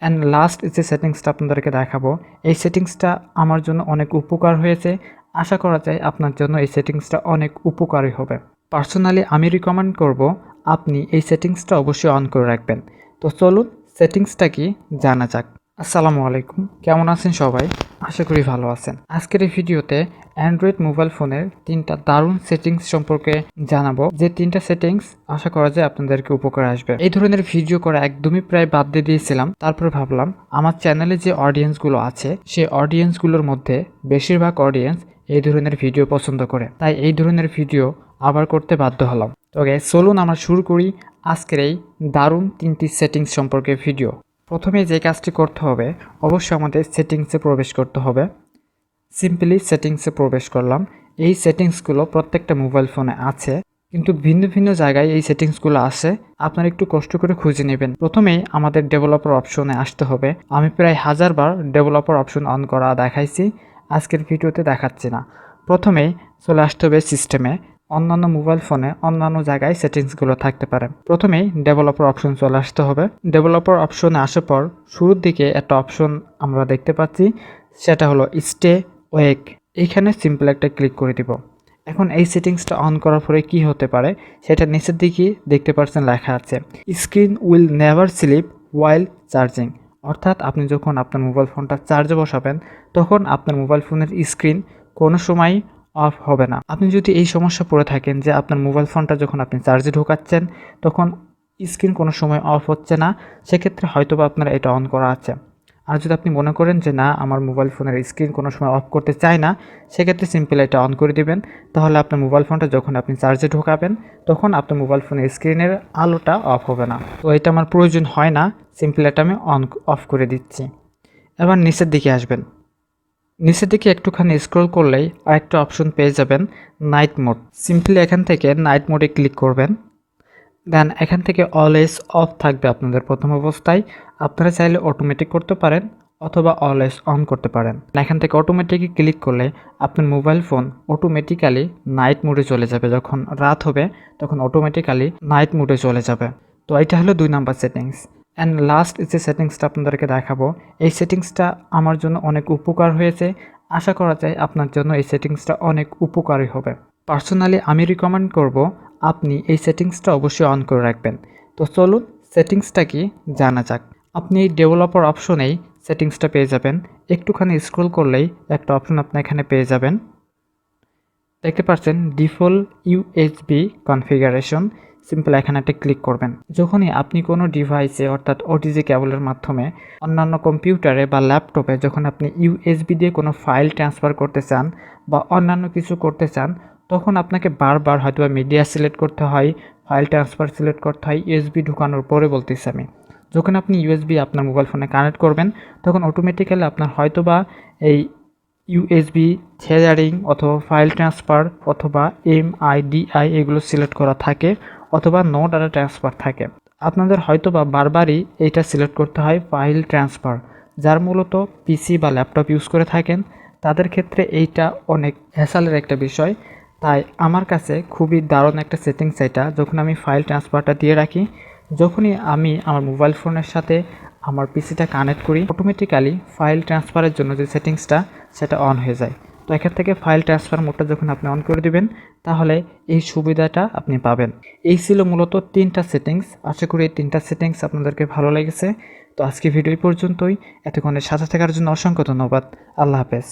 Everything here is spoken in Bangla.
অ্যান্ড লাস্ট যে সেটিংসটা আপনাদেরকে দেখাবো, এই সেটিংসটা আমার জন্য অনেক উপকার হয়েছে। আশা করা যায় আপনার জন্য এই সেটিংসটা অনেক উপকারী হবে। পার্সোনালি আমি রিকমেন্ড করব আপনি এই সেটিংসটা অবশ্যই অন করে রাখবেন। তো চলুন সেটিংসটা কি জানা যাক। আসসালামু আলাইকুম, কেমন আছেন সবাই? আশা করি ভালো আছেন। আজকের এই ভিডিওতে অ্যান্ড্রয়েড মোবাইল ফোনের 3টা দারুণ সেটিংস সম্পর্কে জানাবো, যে 3টা সেটিংস আশা করা যায় আপনাদেরকে উপকার আসবে। এই ধরনের ভিডিও করা একদমই প্রায় বাদ দিয়ে দিয়েছিলাম, তারপরে ভাবলাম আমার চ্যানেলে যে অডিয়েন্সগুলো আছে সেই অডিয়েন্সগুলোর মধ্যে বেশিরভাগ অডিয়েন্স এই ধরনের ভিডিও পছন্দ করে, তাই এই ধরনের ভিডিও আবার করতে বাধ্য হলাম। ওকে, চলুন আমরা শুরু করি আজকের এই দারুণ 3টি সেটিংস সম্পর্কে ভিডিও। প্রথমে যে কাজটি করতে হবে, অবশ্যই আমাদের সেটিংসে প্রবেশ করতে হবে। সিম্পলি সেটিংসে প্রবেশ করলাম। এই সেটিংসগুলো প্রত্যেকটা মোবাইল ফোনে আছে, কিন্তু ভিন্ন ভিন্ন জায়গায় এই সেটিংসগুলো আছে। আপনারা একটু কষ্ট করে খুঁজে নেবেন। প্রথমেই আমাদের ডেভেলপার অপশনে আসতে হবে। আমি প্রায় 1000 বার ডেভেলপার অপশন অন করা দেখাইছি, আজকের ভিডিওতে দেখাচ্ছি না। প্রথমেই চলে আসতে হবে সিস্টেমে। অন্যান্য মোবাইল ফোনে অন্যান্য জায়গায় সেটিংসগুলো থাকতে পারে। প্রথমেই ডেভেলপার অপশন চলে আসতে হবে। ডেভেলপার অপশনে আসার পর শুরুর দিকে একটা অপশন আমরা দেখতে পাচ্ছি, সেটা হলো স্টে ওয়েক। এইখানে সিম্পল একটা ক্লিক করে দিব। এখন এই সেটিংসটা অন করার পরে কি হতে পারে সেটা নিচের দিকে দেখতে পাচ্ছেন লেখা আছে, screen will never sleep while charging. অর্থাৎ আপনি যখন আপনার মোবাইল ফোনটা চার্জে বসাবেন তখন আপনার মোবাইল ফোনের স্ক্রিন কোনো সময় অফ হবে না। আপনি যদি এই সমস্যা পড়ে থাকেন যে আপনার মোবাইল ফোনটা যখন আপনি চার্জে ঢোকাচ্ছেন তখন স্ক্রিন কোনো সময় অফ হচ্ছে না, সেক্ষেত্রে হয়তোবা আপনার এটা অন করা আছে। আর যদি আপনি মনে করেন যে না, আমার মোবাইল ফোনের স্ক্রিন কোনো সময় অফ করতে চায় না, সেক্ষেত্রে সিম্পল এটা অন করে দিবেন। তাহলে আপনার মোবাইল ফোনটা যখন আপনি চার্জে ঢোকাবেন তখন আপনার মোবাইল ফোনের স্ক্রিনের আলোটা অফ হবে না। তো এটা আমার প্রয়োজন হয় না, সিম্পল এটা আমি অফ করে দিচ্ছি। এবার নিচের দিকে আসবেন। নিচের দিকে একটুখানি স্ক্রল করলেই আরেকটা অপশন পেয়ে যাবেন, নাইট মোড। সিম্পলি এখান থেকে নাইট মোডে ক্লিক করবেন। দেন এখান থেকে অলওয়েজ অফ থাকবে আপনাদের প্রথম অবস্থায়। আপনারা চাইলে অটোমেটিক করতে পারেন অথবা অলওয়েজ অন করতে পারেন। এখান থেকে অটোমেটিকই ক্লিক করলে আপনার মোবাইল ফোন অটোমেটিক্যালি নাইট মোডে চলে যাবে। যখন রাত হবে তখন অটোমেটিক্যালি নাইট মোডে চলে যাবে। তো এটা হলো 2 নাম্বার সেটিংস। অ্যান্ড লাস্ট যে সেটিংসটা আপনাদেরকে দেখাবো, এই সেটিংসটা আমার জন্য অনেক উপকার হয়েছে। আশা করা যায় আপনার জন্য এই সেটিংসটা অনেক উপকারী হবে। পার্সোনালি আমি রিকমেন্ড করব আপনি এই সেটিংসটা অবশ্যই অন করে রাখবেন। তো চলুন সেটিংসটা কি জানা যাক। আপনি এই ডেভেলপার অপশনেই সেটিংসটা পেয়ে যাবেন। একটুখানি স্ক্রল করলেই একটা অপশন আপনি এখানে পেয়ে যাবেন, দেখতে পাচ্ছেন ডিফল্ট ইউএসবি কনফিগারেশন। সিম্পল এখানে একটা ক্লিক করবেন। যখনই আপনি কোনো ডিভাইসে অর্থাৎ ওটিজি কেবলের মাধ্যমে অন্যান্য কম্পিউটারে বা ল্যাপটপে যখন আপনি ইউএসবি দিয়ে কোনো ফাইল ট্রান্সফার করতে চান বা অন্যান্য কিছু করতে চান, তখন আপনাকে বারবার হয়তো মিডিয়া সিলেক্ট করতে হয়, ফাইল ট্রান্সফার সিলেক্ট করতে হয়। ইউএসবি ঢুকানোর পরে বলতেছি আমি, যখন আপনি ইউএসবি আপনার মোবাইল ফোনে কানেক্ট করবেন তখন অটোমেটিক্যালি আপনার হয়তোবা এই ইউএসবি শেয়ারিং অথবা ফাইল ট্রান্সফার অথবা এমআইডিআই এগুলো সিলেক্ট করা থাকে, অথবা নো ডাটা ট্রান্সফার থাকে। আপনাদের হয়তোবা বারবারই এইটা সিলেক্ট করতে হয় ফাইল ট্রান্সফার। যার মূলত পিসি বা ল্যাপটপ ইউজ করে থাকেন তাদের ক্ষেত্রে এইটা অনেক হ্যাসেলের একটা বিষয়। তাই আমার কাছে খুবই দারুণ একটা সেটিংস এটা। যখন আমি ফাইল ট্রান্সফারটা দিয়ে রাখি, যখনই আমি আমার মোবাইল ফোনের সাথে আমার পিসিটা কানেক্ট করি, অটোমেটিক্যালি ফাইল ট্রান্সফারের জন্য যে সেটিংসটা সেটা অন হয়ে যায়। তো এখান থেকে ফাইল ট্রান্সফার মোডটা যখন আপনি অন করে দিবেন তাহলে এই সুবিধাটা আপনি পাবেন। এই ছিল মূলত 3টা সেটিংস। আশা করি এই 3টা সেটিংস আপনাদেরকে ভালো লেগেছে। তো আজকে ভিডিও পর্যন্তই। এতক্ষণের সাথে থাকার জন্য অসংখ্য ধন্যবাদ। আল্লাহ হাফেজ।